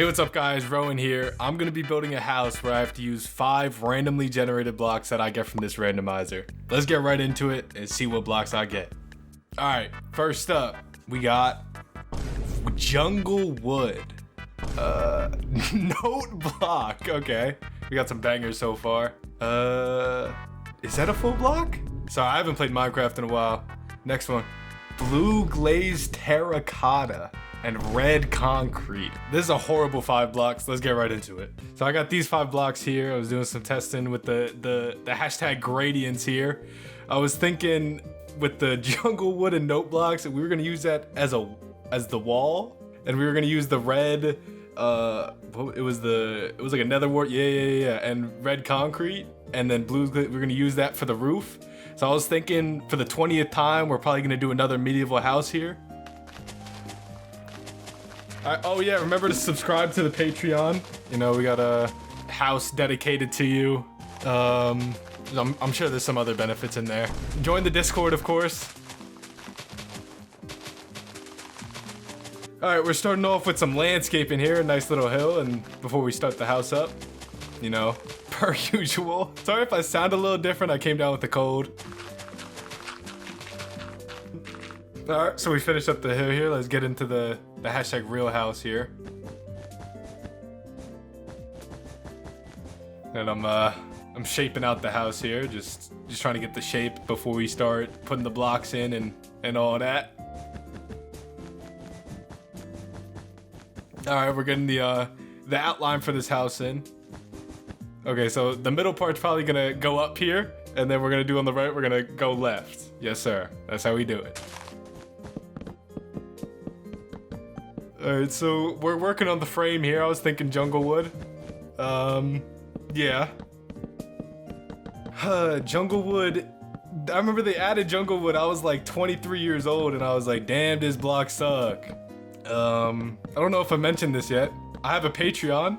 Hey, what's up guys, Rowan here. I'm gonna be building a house where I have to use 5 randomly generated blocks that I get from this randomizer. Let's get right into it and see what blocks I get. All right, first up, we got jungle wood. Note block, okay. We got some bangers so far. Is that a full block? Sorry, I haven't played Minecraft in a while. Next one, blue glazed terracotta and red concrete. This is a horrible 5 blocks. Let's get right into it. So I got these 5 blocks here. I was doing some testing with the hashtag gradients here. I was thinking with the jungle wood and note blocks that we were gonna use that as the wall, and we were gonna use the red. It was like a nether wart, yeah, and red concrete, and then blue. We're gonna use that for the roof. So I was thinking for the 20th time, we're probably gonna do another medieval house here. Oh yeah, remember to subscribe to the Patreon. You know, we got a house dedicated to you. I'm sure there's some other benefits in there. Join the Discord, of course. All right, we're starting off with some landscaping here, a nice little hill, and before we start the house up, you know, per usual. Sorry if I sound a little different, I came down with the cold. All right, so we finished up the hill here. Let's get into the hashtag real house here. And I'm shaping out the house here, just trying to get the shape before we start putting the blocks in and all that. All right, we're getting the outline for this house in. Okay, so the middle part's probably gonna go up here, and then we're gonna do on the right, we're gonna go left. Yes, sir. That's how we do it. Alright, so we're working on the frame here. I was thinking jungle wood. Yeah. Jungle wood. I remember they added jungle wood. I was like 23 years old and I was like, damn, this block suck. I don't know if I mentioned this yet. I have a Patreon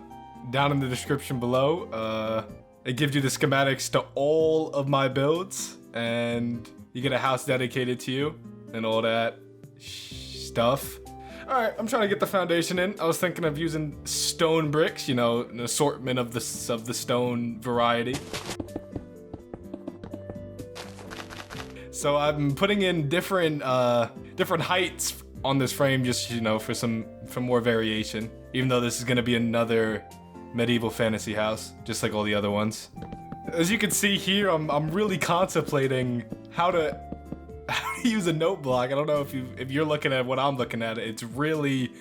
down in the description below. It gives you the schematics to all of my builds and you get a house dedicated to you and all that stuff. Alright, I'm trying to get the foundation in. I was thinking of using stone bricks, you know, an assortment of the stone variety. So I'm putting in different heights on this frame, just, you know, for more variation. Even though this is gonna be another medieval fantasy house, just like all the other ones. As you can see here, I'm really contemplating how to use a note block. I don't know if you're looking at what I'm looking at. It's really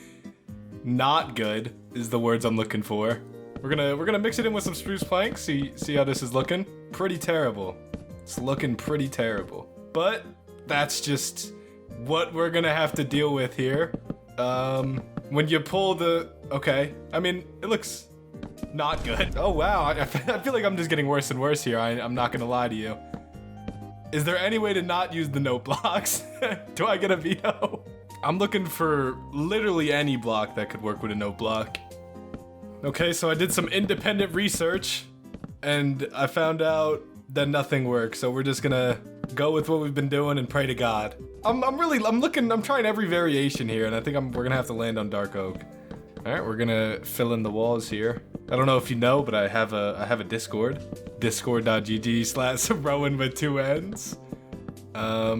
not good is the words I'm looking for. We're gonna mix it in with some spruce planks. See how this is looking? Pretty terrible. It's looking pretty terrible. But that's just what we're gonna have to deal with here. When you pull the okay, I mean it looks not good. Oh wow, I feel like I'm just getting worse and worse here. I'm not gonna lie to you. Is there any way to not use the note blocks? Do I get a veto? I'm looking for literally any block that could work with a note block. Okay, so I did some independent research and I found out that nothing works. So we're just gonna go with what we've been doing and pray to God. I'm trying every variation here and I think we're gonna have to land on dark oak. All right, we're gonna fill in the walls here. I don't know if you know, but I have a Discord. Discord.gg/Rowan with 2 N's. Yeah,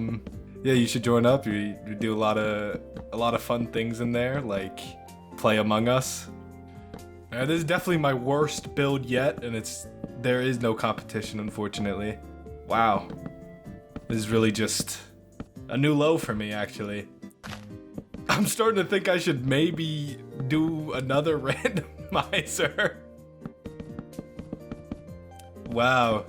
you should join up. You do a lot of fun things in there, like play Among Us. This is definitely my worst build yet, and there is no competition, unfortunately. Wow, this is really just a new low for me, actually. I'm starting to think I should maybe do another randomizer. Wow,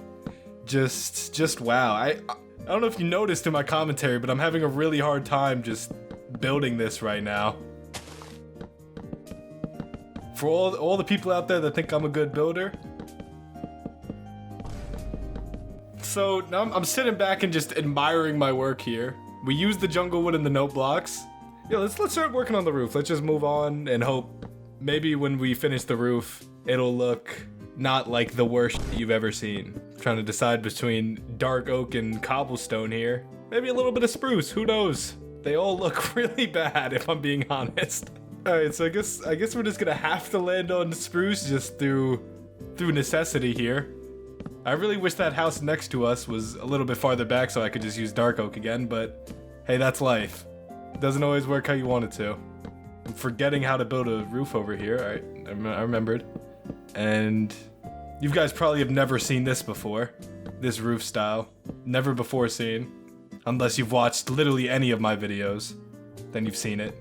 just wow. I don't know if you noticed in my commentary, but I'm having a really hard time just building this right now. For all the people out there that think I'm a good builder. So now I'm sitting back and just admiring my work here. We used the jungle wood and the note blocks. Yeah, let's start working on the roof. Let's just move on and hope maybe when we finish the roof, it'll look not like the worst you've ever seen. I'm trying to decide between dark oak and cobblestone here. Maybe a little bit of spruce, who knows? They all look really bad if I'm being honest. Alright, so I guess we're just gonna have to land on spruce just through necessity here. I really wish that house next to us was a little bit farther back so I could just use dark oak again, but hey, that's life. It doesn't always work how you want it to. I'm forgetting how to build a roof over here. Alright, I remembered. And you guys probably have never seen this before. This roof style. Never before seen. Unless you've watched literally any of my videos. Then you've seen it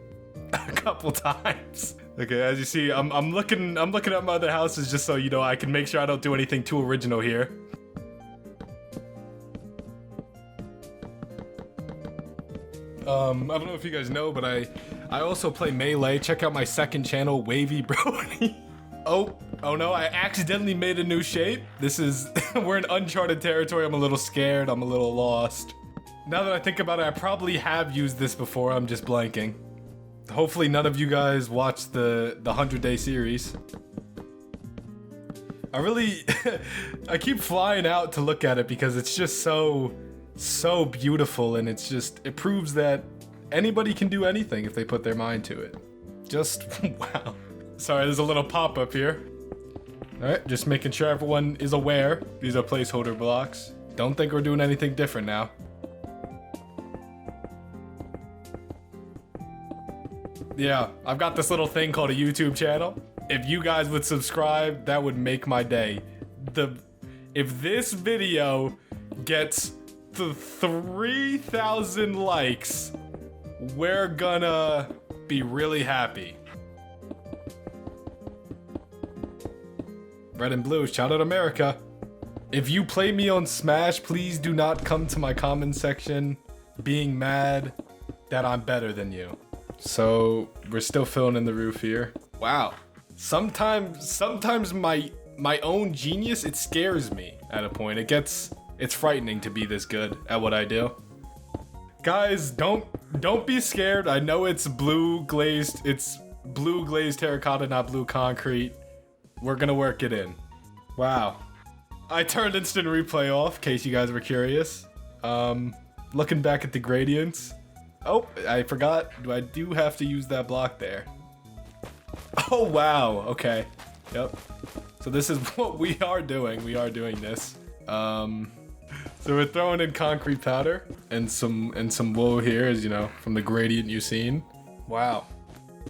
a couple times. Okay, as you see, I'm looking at my other houses just so you know I can make sure I don't do anything too original here. I don't know if you guys know, but I also play Melee. Check out my second channel, WavyyBrodyy. Oh no, I accidentally made a new shape. We're in uncharted territory. I'm a little scared, I'm a little lost. Now that I think about it, I probably have used this before, I'm just blanking. Hopefully none of you guys watched the 100-day series. I keep flying out to look at it because it's just so beautiful, and it proves that anybody can do anything if they put their mind to it. Just, wow. Sorry, there's a little pop-up here. Alright, just making sure everyone is aware. These are placeholder blocks. Don't think we're doing anything different now. Yeah, I've got this little thing called a YouTube channel. If you guys would subscribe, that would make my day. If this video gets to 3,000 likes, we're gonna be really happy. Red and blue, shout out America. If you play me on Smash, please do not come to my comment section being mad that I'm better than you. So we're still filling in the roof here. Wow. Sometimes my own genius, it scares me at a point. It's frightening to be this good at what I do. Guys, don't be scared. I know it's blue glazed terracotta, not blue concrete. We're gonna work it in. Wow. I turned instant replay off, in case you guys were curious. Looking back at the gradients. Oh, I forgot. I do have to use that block there. Oh, wow. Okay. Yep. So this is what we are doing. We are doing this. So we're throwing in concrete powder and some wool here, as you know, from the gradient you've seen. Wow.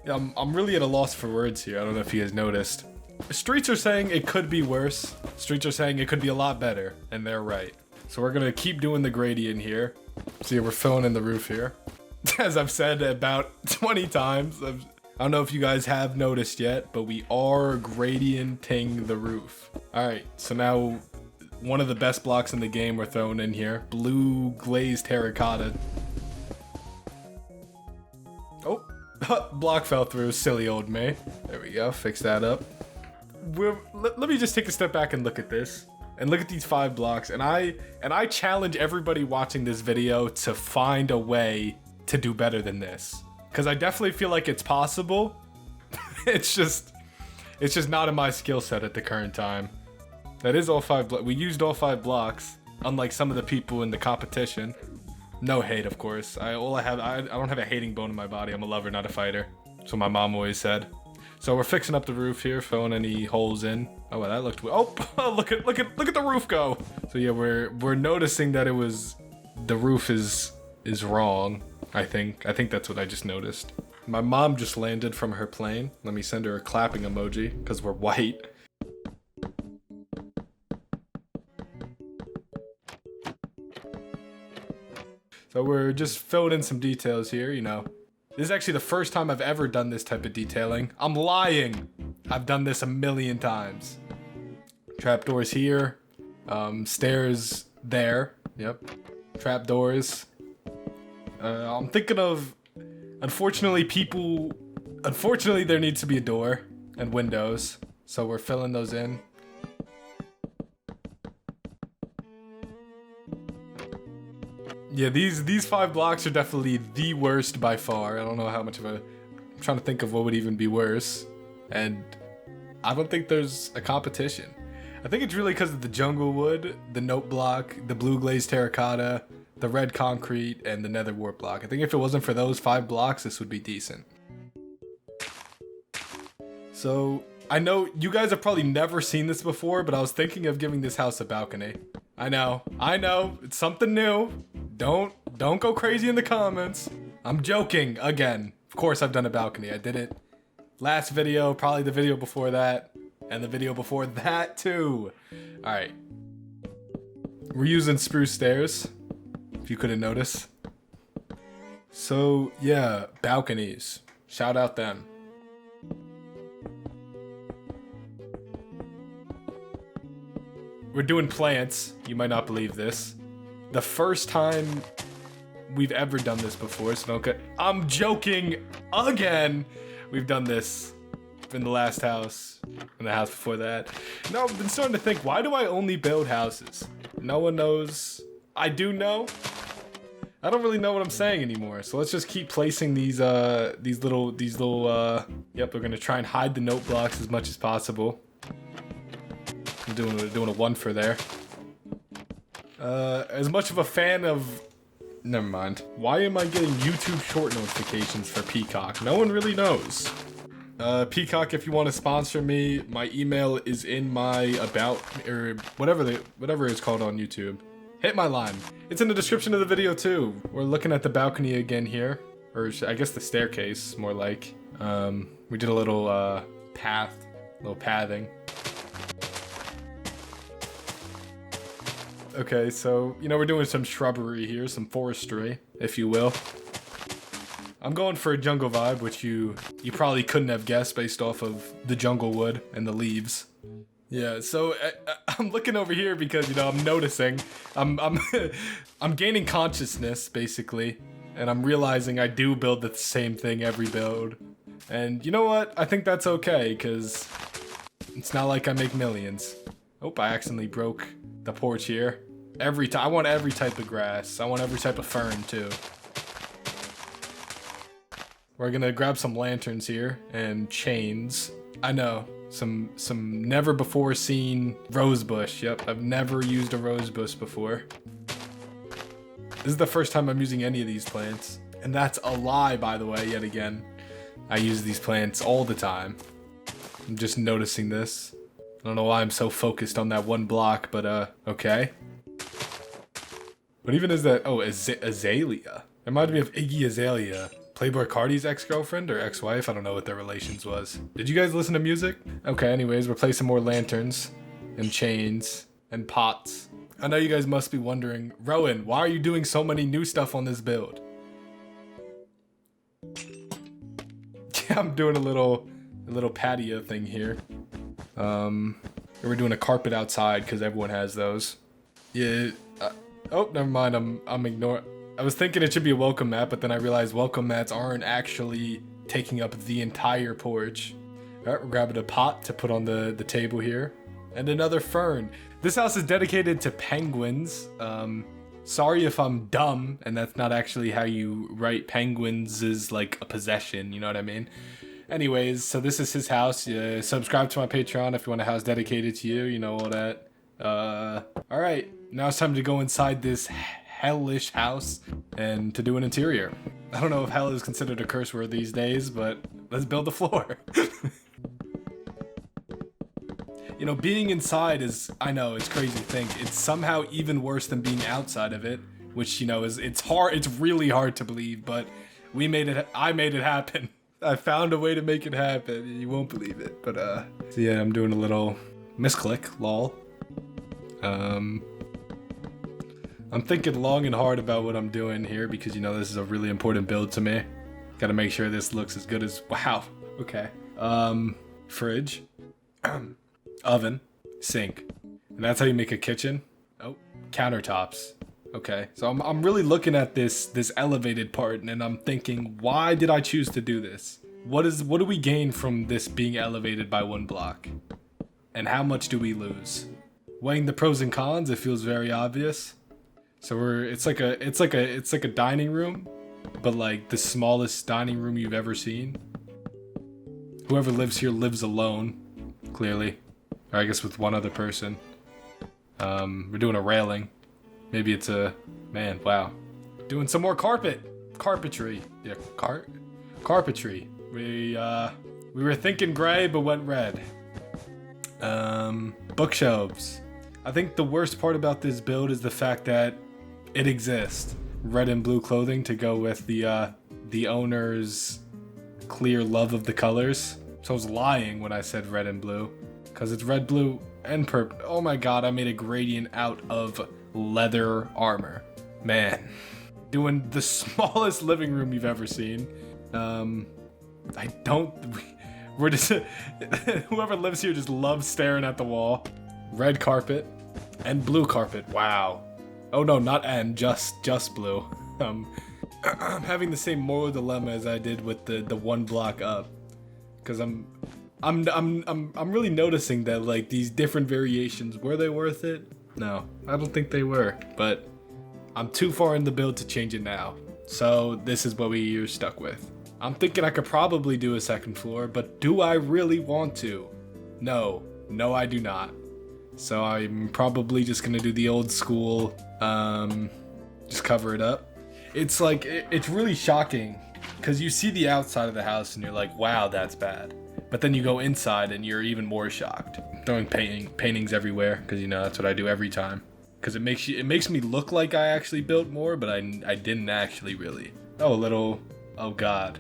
I'm really at a loss for words here. I don't know if you guys noticed. Streets are saying it could be worse. Streets are saying it could be a lot better, and they're right. So we're gonna keep doing the gradient here. See, we're filling in the roof here. As I've said about 20 times, I don't know if you guys have noticed yet, but we are gradienting the roof. Alright, so now one of the best blocks in the game we're throwing in here. Blue glazed terracotta. Oh, block fell through, silly old me. There we go, fix that up. Let me just take a step back and look at this. And look at these 5 blocks, and I challenge everybody watching this video to find a way to do better than this. Because I definitely feel like it's possible. It's just not in my skill set at the current time. That is all 5 blocks. We used all 5 blocks, unlike some of the people in the competition. No hate, of course. I don't have a hating bone in my body. I'm a lover, not a fighter. That's what my mom always said. So we're fixing up the roof here, filling any holes in. Oh, well, that looked. Oh, look at the roof go. So yeah, we're noticing that the roof is wrong. I think that's what I just noticed. My mom just landed from her plane. Let me send her a clapping emoji because we're white. So we're just filling in some details here, you know. This is actually the first time I've ever done this type of detailing. I'm lying. I've done this a million times. Trapdoors here. Stairs there. Yep. Trapdoors. I'm thinking of, unfortunately there needs to be a door and windows. So we're filling those in. Yeah, these 5 blocks are definitely the worst by far. I don't know how much of I'm trying to think of what would even be worse. And I don't think there's a competition. I think it's really because of the jungle wood, the note block, the blue glazed terracotta, the red concrete, and the nether wart block. I think if it wasn't for those 5 blocks, this would be decent. So I know you guys have probably never seen this before, but I was thinking of giving this house a balcony. I know, it's something new. Don't go crazy in the comments. I'm joking again. Of course I've done a balcony. I did it last video, probably the video before that, and the video before that too. All right. We're using spruce stairs, if you couldn't notice. So yeah, balconies. Shout out them. We're doing plants. You might not believe this. The first time we've ever done this before, so don't get... I'm joking again. We've done this in the last house, and the house before that. No, I've been starting to think, why do I only build houses? No one knows. I do know. I don't really know what I'm saying anymore. So let's just keep placing these little yep, we're gonna try and hide the note blocks as much as possible. I'm doing a 1 for there. As much of a fan of... Never mind. Why am I getting YouTube short notifications for Peacock? No one really knows. Peacock, if you want to sponsor me, my email is in my about, or whatever it's called on YouTube. Hit my line. It's in the description of the video too. We're looking at the balcony again here. Or I guess the staircase, more like. We did a little little pathing. Okay, so, you know, we're doing some shrubbery here, some forestry, if you will. I'm going for a jungle vibe, which you probably couldn't have guessed based off of the jungle wood and the leaves. Yeah, so I'm looking over here because, you know, I'm noticing, I'm gaining consciousness, basically, and I'm realizing I do build the same thing every build. And you know what? I think that's okay, because it's not like I make millions. Oh, I accidentally broke the porch here. I want every type of grass. I want every type of fern too. We're gonna grab some lanterns here and chains. I know, some never before seen rose bush. Yep, I've never used a rose bush before. This is the first time I'm using any of these plants. And that's a lie, by the way, yet again. I use these plants all the time. I'm just noticing this. I don't know why I'm so focused on that one block, but okay. What even is that? Oh, Azalea. It reminded me of Iggy Azalea. Playboy Cardi's ex-girlfriend or ex-wife? I don't know what their relations was. Did you guys listen to music? Okay, anyways, we're placing more lanterns and chains and pots. I know you guys must be wondering, Rowan, why are you doing so many new stuff on this build? Yeah, I'm doing a little patio thing here. We're doing a carpet outside because everyone has those. Yeah. Oh, never mind. I'm ignoring. I was thinking it should be a welcome mat, but then I realized welcome mats aren't actually taking up the entire porch. All right, we're grabbing a pot to put on the table here, and another fern. This house is dedicated to Pangwinz. Sorry if I'm dumb, and that's not actually how you write Pangwinz is like a possession. You know what I mean? Anyways, so this is his house. Subscribe to my Patreon if you want a house dedicated to you. You know all that. All right, now it's time to go inside this hellish house and to do an interior. I don't know if hell is considered a curse word these days, but let's build the floor. You know, being inside is, I know, it's crazy to think. It's somehow even worse than being outside of it, which, you know, it's hard. It's really hard to believe, but I made it happen. I found a way to make it happen. You won't believe it, but so yeah, I'm doing a little misclick, lol. I'm thinking long and hard about what I'm doing here because, you know, this is a really important build to me. Gotta make sure this looks as good as, wow, okay. Fridge, oven, sink, and that's how you make a kitchen. Oh, countertops. Okay, so I'm really looking at this elevated part, and I'm thinking, why did I choose to do this? What do we gain from this being elevated by one block? And how much do we lose? Weighing the pros and cons, it feels very obvious. So it's like a dining room, but like the smallest dining room you've ever seen. Whoever lives here lives alone, clearly. Or I guess with one other person. We're doing a railing. Maybe it's a... Man, wow. Doing some more carpetry. Yeah, carpetry. We were thinking gray, but went red. Bookshelves. I think the worst part about this build is the fact that it exists. Red and blue clothing to go with the owner's clear love of the colors. So I was lying when I said red and blue, because it's red, blue, and purple. Oh my god, I made a gradient out of leather armor. Man, doing the smallest living room you've ever seen. We're just, whoever lives here just loves staring at the wall. Red carpet and blue carpet, wow. Oh no, not and, just blue. I'm having the same moral dilemma as I did with the one block up. Cause I'm really noticing that like these different variations, were they worth it? No, I don't think they were, but I'm too far in the build to change it now. So this is what we're stuck with. I'm thinking I could probably do a second floor, but do I really want to? No, I do not. So I'm probably just gonna do the old school, just cover it up. It's like, it's really shocking, because you see the outside of the house and you're like, wow, that's bad. But then you go inside and you're even more shocked. Throwing paintings everywhere, because you know, that's what I do every time. Because it makes me look like I actually built more, but I didn't actually really. Oh god.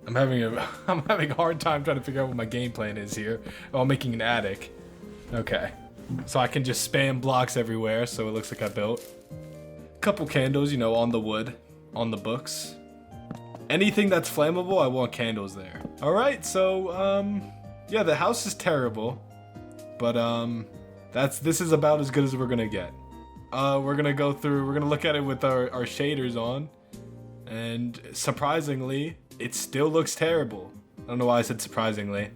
I'm having a hard time trying to figure out what my game plan is here. Oh, I'm making an attic. Okay. So I can just spam blocks everywhere, so it looks like I built. Couple candles, you know, on the wood, on the books. Anything that's flammable, I want candles there. Alright, so, yeah, the house is terrible. But, this is about as good as we're gonna get. We're gonna look at it with our shaders on. And surprisingly, it still looks terrible. I don't know why I said surprisingly.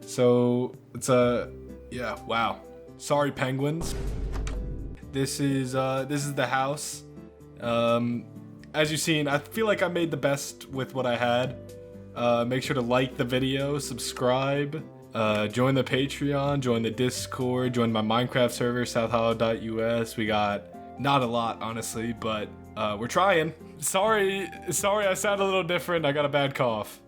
So, it's yeah, wow. Sorry, Pangwinz. This is the house. As you've seen, I feel like I made the best with what I had. Make sure to like the video, subscribe, join the Patreon, join the Discord, join my Minecraft server, southhollow.us. We got not a lot, honestly, but we're trying. Sorry I sound a little different. I got a bad cough.